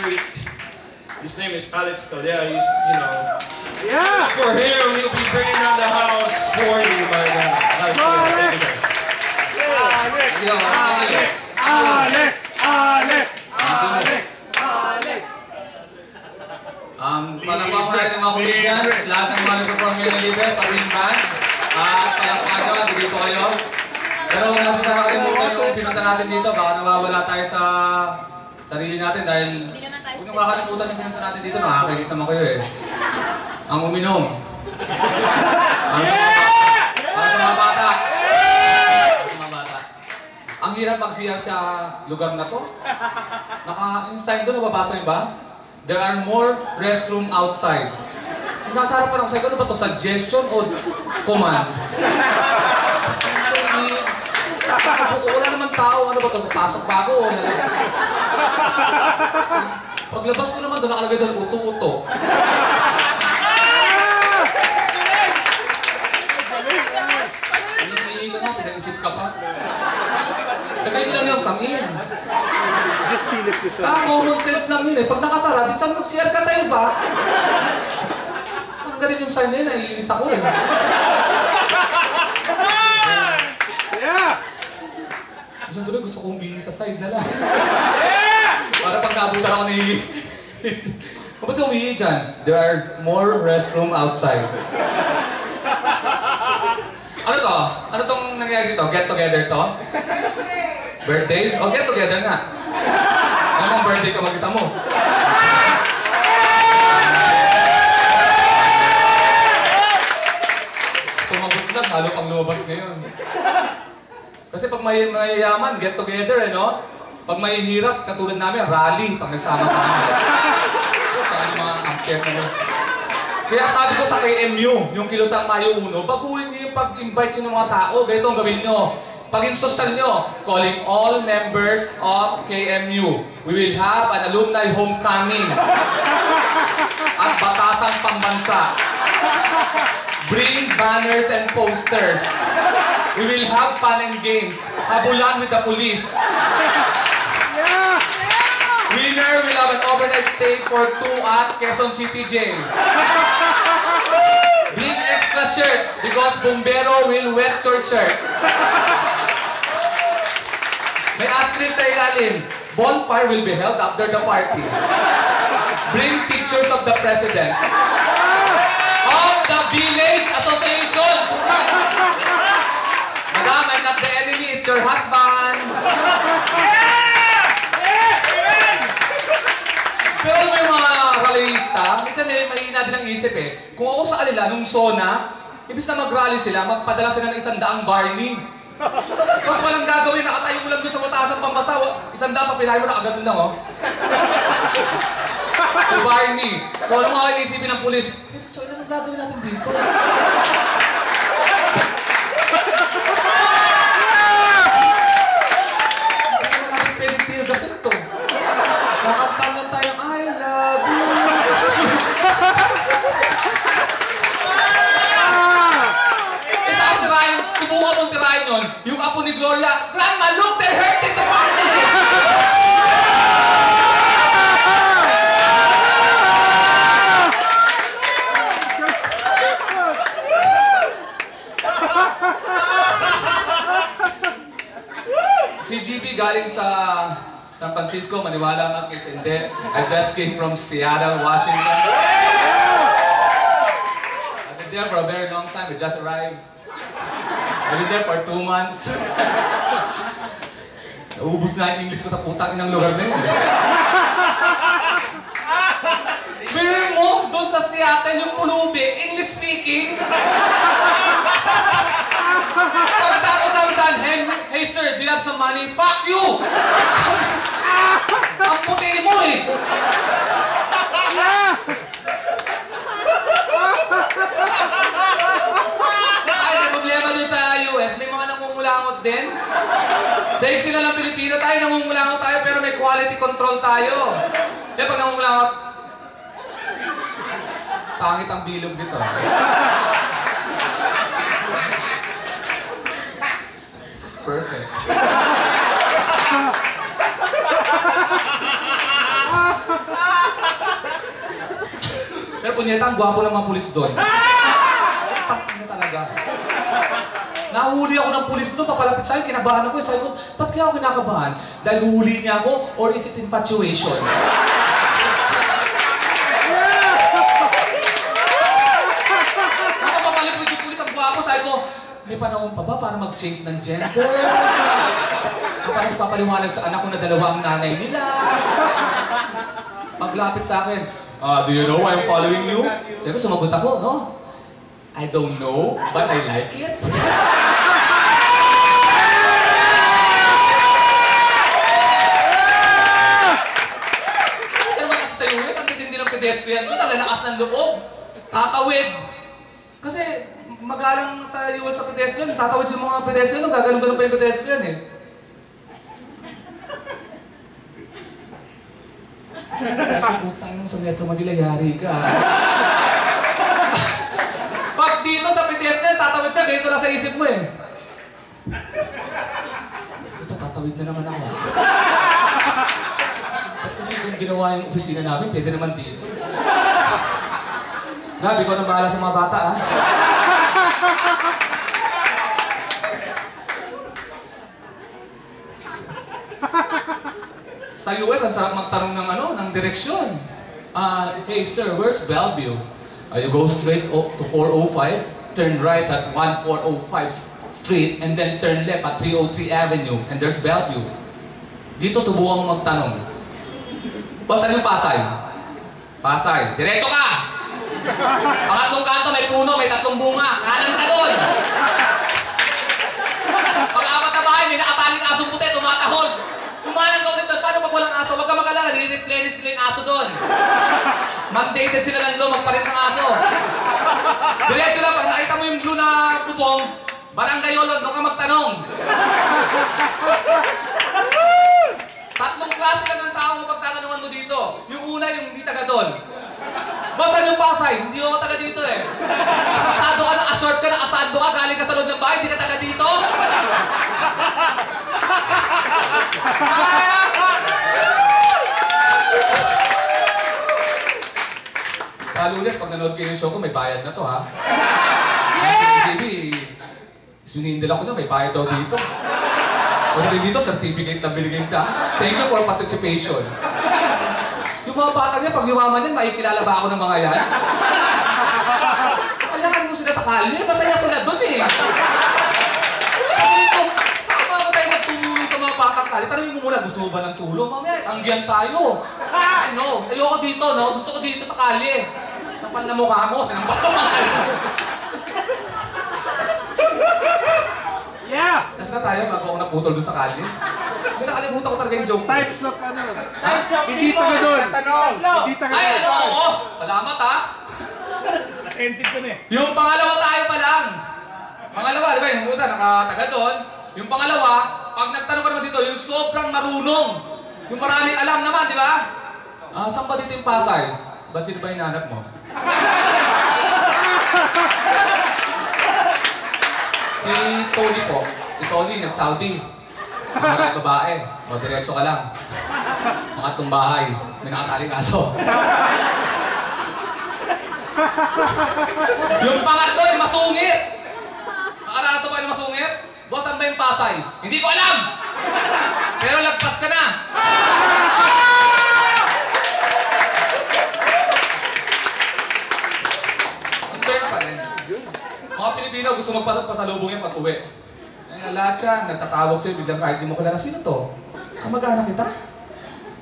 treat. His name is Alex Calea. He's, you know, for him, he'll be bringing down the house for you by now. Alex Calea, thank you guys. Palakpakan ko natin ng mga comedians, lahat ng mga nag-perform ngayon ng libre, pasimpan. Palakpakan nyo, dito kayo. Pero huwag natin sana kalimutan yung pinunta natin dito, baka nawawala tayo sa sarili natin dahil huwag nyo kakalimutan yung pinunta natin dito, nakakainis naman kayo eh. Ang uminom. Para sa mga bata. Ang hirap magsiyang sa lugar na to. Naka-inside doon, nababasa niyo ba? There are more restroom outside. Nasa harapan ako sa'yo, ano ba ito? Suggestion o command? Wala naman tao, ano ba ito? Pasok ba ako? Paglabas ko naman, doon nakalagay doon, uto-uto. Hinihingi ka na, pinag-isip ka pa. Kaya hindi lang yung kamin. Sa common sense lang yun eh. Pag nakasara, di saan mag-share ka sa iba? Ang galing yung sign na yun, naiinis ako eh. Minsan tuloy, gusto kong bihing sa side na lang. Para pag nabutan ako ni... Ba't umihi dyan? There are more restroom outside. Ano to? Ano tong nangyari dito? Get together to? Birthday? O get together nga. Alam mong birthday ka mag-isa mo. Sumagot lang, halo pang lumabas ngayon. Kasi pag may mayayaman, get together eh, no? Pag may hirap, katulad namin, rally pag nagsama-sama. Tsaka yung mga actor naman. Kaya sabi ko sa KMU, yung Kilosang Mayo 1, baguhin niyo yung pag-invite nyo ng mga tao. Ganito ang gawin nyo. Paging social nyo, calling all members of KMU. We will have an alumni homecoming at batasang pambansa. Bring banners and posters. We will have fun and games. Habulan with the police. Winner will have an overnight stay for 2 at Quezon City Jail. Bring extra shirt because Bombero will wet your shirt. May asterisk sa ilalim. Bonfire will be held after the party. Bring pictures of the president. Of the village association. Madam, I'm not the enemy. It's your husband. Pero may mga rallyista, minsan may mahina din ang isip eh. Kung ako sa kanila, nung SONA, ibig na mag-rally sila, magpadala sila ng 100 Barney. Tapos walang gagawin, nakatayo mo lang doon sa mataasang pambasa. 100 papilahin mo, nakaganon lang oh. Si Barney. Kung ano mga isipin ng pulis, so ano gagawin natin dito? Hindi natin pwedeng tiyagasin to. Nakanta lang tayong I love you. Saan si Ryan, subukan mong tirahin nun, yung apo ni Gloria, Grandma, look, they're hurting the parties! Si GB galing sa San Francisco, maniwala mga kids, hindi. I just came from Seattle, Washington. I've been there for a very long time. We just arrived. I've been there for 2 months. Naubos na yung English ko sa putang inang lugar na yun. Bilhin mo, doon sa Seattle, yung pulubi, English speaking. Pagtako sa misan, hey sir, do you have some money? Fuck you! Ang puti mo eh! Ay, may problema dun sa US, may mga nangungulangot din. Dahil sila lang Pilipino tayo, nangungulangot tayo, pero may quality control tayo. Kaya pag nangungulangot, pangit ang bilog dito. This is perfect. punyeta, ang gwapo ng mga pulis doon. Tak na talaga. Nahuli ako ng pulis doon, papalapit sa akin, kinabahan ako. Sabi ko, ba't kaya ako kinakabahan? Dahil huli niya ako, or is it infatuation? Nakapapalapit yung pulis, ang gwapo. Sabi ko, may panahon pa ba para mag-change ng gender? Parang papaliwanag sa anak ko na dalawa ang nanay nila. Paglapit sa akin, do you know why I'm following you? Sabi ko, sumagot ako, no? I don't know, but I like it. Kaya naman kasi sa US, ang titindi ng pedestrian doon, ang lalakas ng loob. Tatawid. Kasi magalang sa US sa pedestrian, tatawid yung mga pedestrian, gaganon-ganon pa yung pedestrian eh. Sabi, putang nung sa Metro Manila, yari ka. Pag dito sa pedestrian, tatawid siya, ganito lang sa isip mo eh. Ito, tatawid na naman ako. At kasi kung ginawa yung opisina namin, pwede naman dito. Gabi, ikaw nang bahala sa mga bata ah. Sa US, ang sarap magtanong ng ng direksyon. Hey sir, where's Bellevue? You go straight to 405, turn right at 1405 Street, and then turn left at 303 Avenue, and there's Bellevue. Dito subukan mo magtanong. Boss, ano yung Pasay? Pasay. Diretso ka! Pangatlong kanto, may puno, may 3 bunga. Kanan ka doon! Pag-apat na bahay, may nakataling asong puti, tumatahol. Kumanan ka ulit doon. Paano pag walang aso? Huwag ka mag-alala, nire-replenish nila yung aso doon. Mandated sila lang doon, magpalit ng aso. Diretso lang, pag nakita mo yung blue na bubong, barangay Yolod, doon ka magtanong. 3 klase lang ng tao kapag tatanungan mo dito. Yung una, yung hindi taga doon. Boss, ano yung Pasay? Hindi ako taga dito eh. Tarantado ka, naka-short ka, nakasando ka, galing ka sa loob ng bahay, hindi ka taga dito. Sa Lunes, pag nanood kayo yung show ko, may bayad na to ha. Baby, sunindil ako na, may bayad daw dito. Kung dito, certificate lang binigay sa thank you for participation. Yung mga bata niya, pag yumaman yan, makikilala ba ako ng mga yan? Alaan mo sila sa kalye, masaya sila doon eh. Saan ba tayo magtumulong sa mga batang kalye? Tanungin mo muna, gusto mo ba ng tulong? Mamaya, anggihan tayo. Ano, ayoko dito, no? Gusto ko dito sa kalye. Kapal na mukha mo, sinampaman. Yeah! Nas na tayo bago ako naputol dun sa kalye. Hindi nakalimutan ko talaga yung joke. Types of ano? Types of Hindi taga doon. Hindi taga Ay, doon. oo! Salamat ha! Naka-ended ko na eh. Yung pangalawa tayo pa lang. Pangalawa, di ba? Yung una, nakataga doon. Yung pangalawa, pag nagtanong ka naman dito, yung sobrang marunong. Yung maraming alam naman, di ba? Saan ba dito yung Pasay? Ba't sino ba hinahanap mo? Si Tony po. Si Tony, nag-Saudi. Maraming babae. O, diretso ka lang. Pangatlong bahay. May nakataling aso. Yung pangatlo, yung masungit. Nakaranas ba yung masungit? Boss, saan ba yung Pasay? Hindi ko alam! Pero lagpas ka na! Concern pa rin. Mga Pilipino gusto magpasalubong yan pag-uwi. Ay, lahat siya, nagtatawag sa'yo, biglang kahit di mo kilala, sino to? Kamag-anak kita?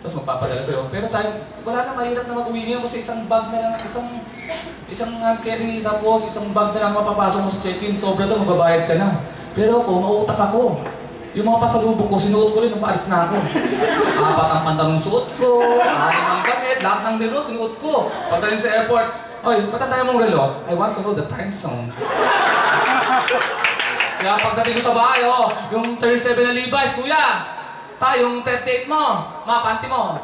Tapos magpapadala sa'yo. Pero tayo, wala na, mahirap na mag-uwi ngayon kasi isang bag na lang, isang hand carry, tapos isang bag na lang mapapasok mo sa check-in. Sobra daw, magbabayad ka na. Pero ako, mautak ako. Yung mga pasalubong ko, sinuot ko rin nung paalis na ako. 4 ang pantalong suot ko, 6 ang gamit, lahat ng relo, sinuot ko. Pagdating sa airport, oy, patay mong relo. I want to know the time zone. Kaya pagdating ko sa bahay, yung 37 na Levi's, kuya, yung 38 mo, mga panty mo.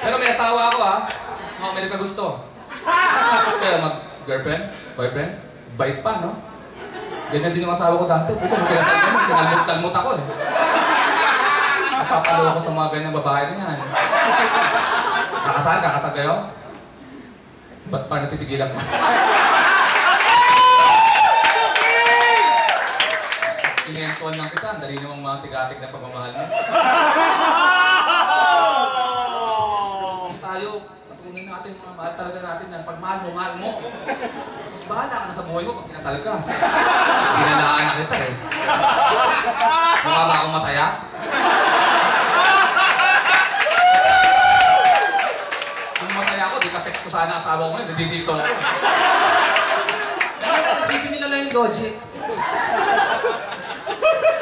Pero may asawa ako may nagkagusto. Kaya mag-girlfriend, boyfriend, bait pa, no? Ganyan din yung asawa ko dati. Puto, magkinasabi mo, kinalmut-kalmut ako eh. napapalo ko sa mga ganyang babae na yan. Kakasal kayo? Ba't pa natitigilan ka? Kinentuan lang kita, dali namang mga tigatig na pagmamahal mo. Tayo, patuloy natin, mga mahal talaga natin yan. Pag mahal mo. Mas bahala ka na sa buhay mo pag kinasal ka. Ginalaan na kita eh. Mukha ba akong masaya? Kung masaya ako, di ka sex ko sana asawa ko ngayon, dito. Isipin nila lang yung logic.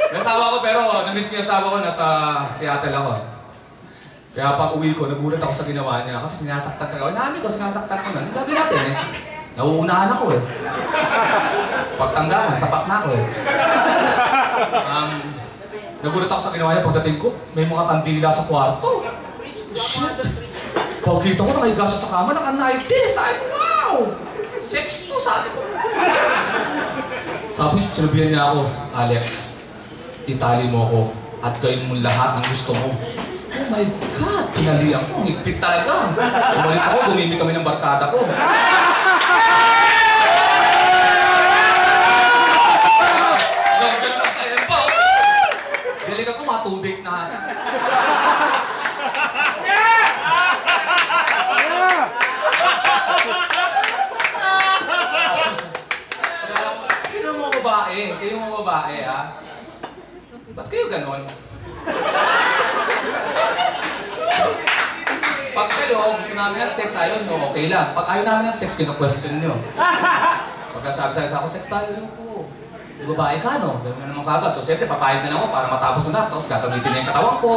May asawa ko pero na-miss ko yung asawa ko, nasa Seattle ako. Kaya pag uwi ko, nagulat ako sa ginawa niya kasi sinasaktan ka. Namin ko, sinasaktan ko na. Lagi natin eh. Nauunahan ako eh. Pagsangga, nasapak na ako eh. Nagulat ako sa ginawa niya pagdating ko. May mga kandila sa kwarto. Shit! Pagkita ko, nakahiga siya sa kama, naka-90. Sabi ko, wow! Sex to, sabi ko. Tapos sinabihan niya ako, Alex, itali mo ako at gawin mo lahat ng gusto mo. Oh my God! Pinalihan ko, higpit talaga. Umalis ako, gumimik kami ng barkada ko. Ganun ako sa empo. Diligan ko, mga 2 days na. Sino mga babae? Kayo mga babae, ha? Ba't kayo ganon? Pag kayo, gusto namin ng sex, ayaw nyo, okay lang. Pag ayaw namin ng sex, kino-question nyo. Pagka sabi sa ako, sex tayo, yun po. Di babae ka, no? Gano'n na naman kagad. So, siyempre, papayag na lang ako para matapos na natin. Tapos, gagamitin na yung katawan ko.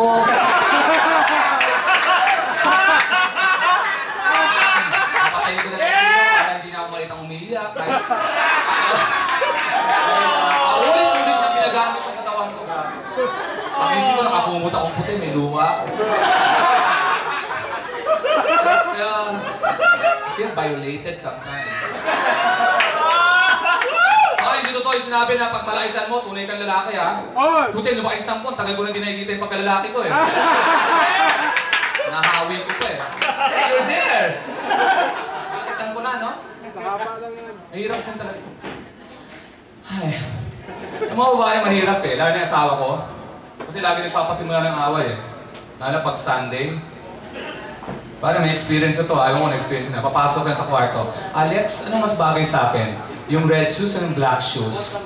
Papatayin ko na lang dito para hindi na ako malitang umiiyak. Ulit-ulit na pinagamit yung katawan ko. Pag-isip ko, nakakumot akong puti, may luha ako. I feel violated sometimes. Saka hindi totoo yung sinabi na pag malaki tiyan mo, tunay kang lalaki ha. Puti, lumaki tiyan ko, tagal ko na di nakikita yung pagkalalaki ko eh. Nahawi ko pa eh. Hey, you're there! Malaki tiyan ko na, no? Sakapa lang yan. Mahirap din talaga. Ay. Yung mga babae mahirap eh, lalo na yung asawa ko. Kasi lagi nagpapasimula ng away eh. Lalo pag Sunday. Para may experience ito, ayaw ko na-experience na. Papasok yan sa kwarto. Alex, ano mas bagay sa akin? Yung red shoes o yung black shoes?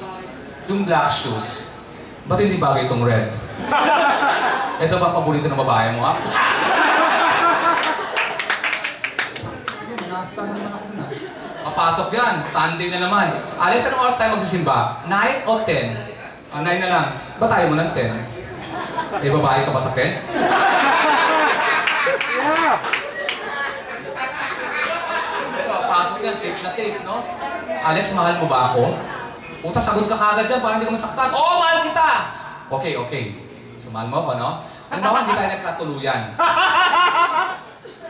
Yung black shoes. Ba't hindi bagay itong red? Ito ba ang paborito ng babae mo, ha? Nasa naman ako na. Papasok yan. Sunday na naman. Alex, anong oras tayo magsisimba? 9 o 10? 9 na lang. Ba't tayo mo ng 10? Eh, babae ka ba sa 10? Yeah! Pasok yan, safe na safe, no? Alex, mahal mo ba ako? Puta, sagot ka kagad dyan para hindi ka masaktan. Oo, mahal kita! Okay. So, mahal mo ako, no? Ang naman, hindi tayo nagkatuluyan.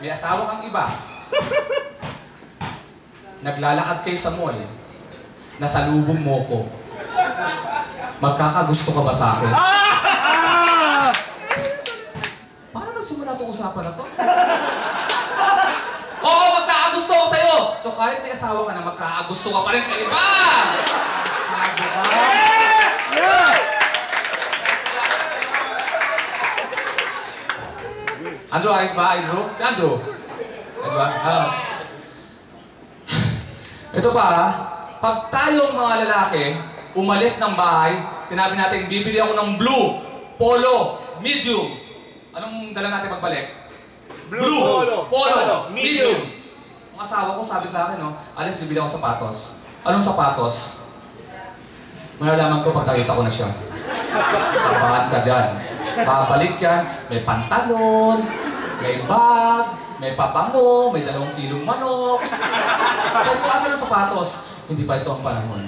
May asawa kang iba. Naglalakad kayo sa mall. Nasalubong mo ko. Magkakagusto ka ba sa akin? Paano nagsimula itong usapan na to? Oo, magkakagusto ko sa'yo! So kahit may asawa ka na, magkakagusto ka pa rin sa iba! Andrew, ayos ba? Andrew? Si Andrew? Ayos ba? Ayos. Ito pa, pag tayong mga lalaki, umalis ng bahay, sinabi natin, bibili ako ng blue, polo, medium. Anong dala natin pagbalik? Blue, polo, medium. Ang asawa ko sabi sa akin, no, Alex, bibili ako sapatos. Anong sapatos? Malalaman ko pag nakita ko na siya. Tabahan ka dyan. Babalik yan, may pantalon, may bag, may pabango, may 2 kilong manok. Sabi ko, asan ang sapatos? Hindi pa ito ang panahon.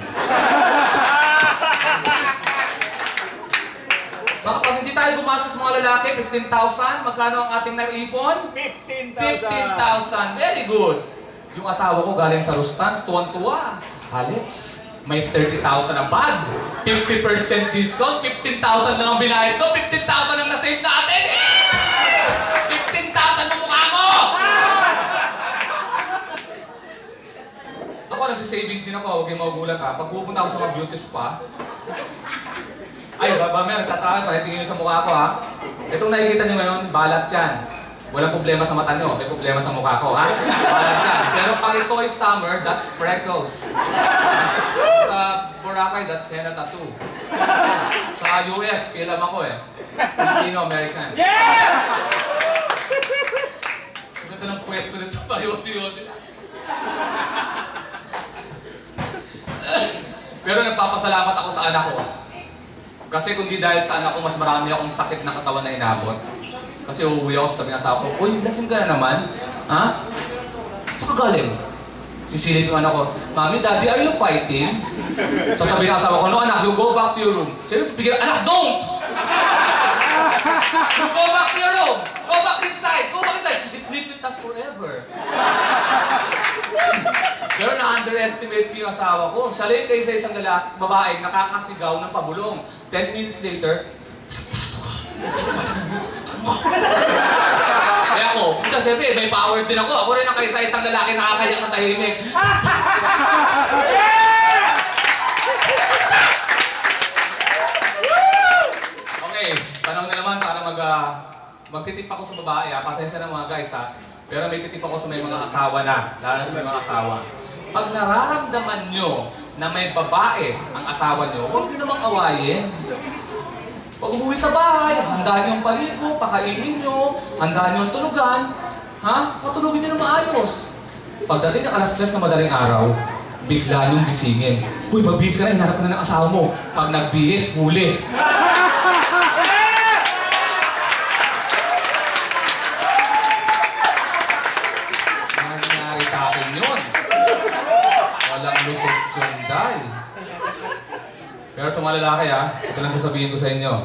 Saka pag hindi tayo gumastos mga lalaki, 15,000, magkano ang ating naipon? 15,000. 15,000. Very good. Yung asawa ko galing sa Rustans, tuwan-tuwa. Alex, may 30,000 na bag. 50% discount, 15,000 na ang binayad ko, 15,000 ang nasave natin! Yeah! 15,000 na mukha mo! Ako, nagsisavings din ako, huwag kayong magugulat ha. Pag pupunta ako sa mga beauty spa, ay, may nagtataan pa, tingin nyo sa mukha ko ha. Itong nakikita nyo ngayon, balat yan. Walang problema sa mata nyo, may problema sa mukha ko, ha? Balat yan. Pero pag ito ay summer, that's freckles. Sa Boracay, that's henna tattoo. Sa US, kilam ako eh. Filipino-American. Yeah! Ang ganda ng pwesto nito, yosi-yosi. Pero nagpapasalamat ako sa anak ko. Kasi kung di dahil sa anak ko, mas marami akong sakit na katawan na inabot. Kasi uuwi ako, sabi ng asawa ko, uy, lasing ka na naman. Ha? Tsaka galing. Sisilip yung anak ko, Mami, Daddy, are you fighting? Sasabihin ng asawa ko, no anak, you go back to your room. Sabi, bigyan, anak, don't! You go back to your room! Go back inside! Go back inside! Sleep with us forever. Pero na-underestimate ko yung asawa ko. Siya lang kayo sa isang babaeng nakakasigaw ng pabulong. 10 minutes later, kaya ako, minsan siyempre, may powers din ako. Ako rin ang kaisa-isang lalaki nakakayak ng tahimik. Okay, panahon na naman para magtitip ako sa babae. Pasensya na mga guys ha. Pero may titip ako sa may mga asawa na, lalo na sa may mga asawa. Pag nararamdaman nyo na may babae ang asawa nyo, huwag nyo namang awayin. Pag umuwi sa bahay, handaan nyo ang paligo, pakainin nyo, handaan nyo ang tulugan, ha? Patulugin nyo na maayos. Pagdating ng alas 3 na madaling araw, bigla nyong gisingin. Uy, magbihis ka na, hinarap ka na ng asawa mo. Pag nagbihis, huli. Nangyari sa akin yun. Walang lusot tsunday. Pero sa mga lalaki ito lang sasabihin ko sa inyo.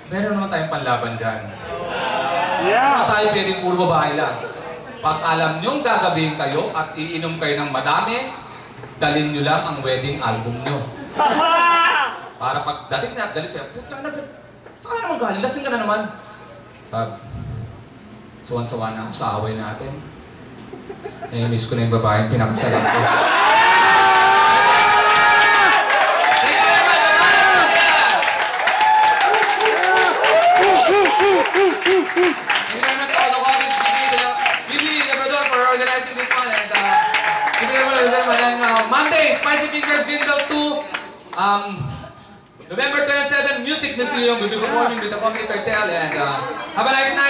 Meron naman tayong panlaban dyan. Hindi tayo pwedeng puro babae lang. Pag alam nyong gagabihin kayo at iinom kayo ng madami, dalhin nyo lang ang wedding album nyo. Para pag dating na, dalit siya, saan ka na naman galing? Lasing ka na naman. Suwan-sawa na ako sa away natin. Miss ko na yung babaeng pinakasalan ko. Thank you very much to all the Walkins TV Labrador for organizing this one. And thank you very much. And Monday, Spicy Fingers Jingle 2. November 27, Music Museum will be performing with the Comedy Cartel. And have a nice night.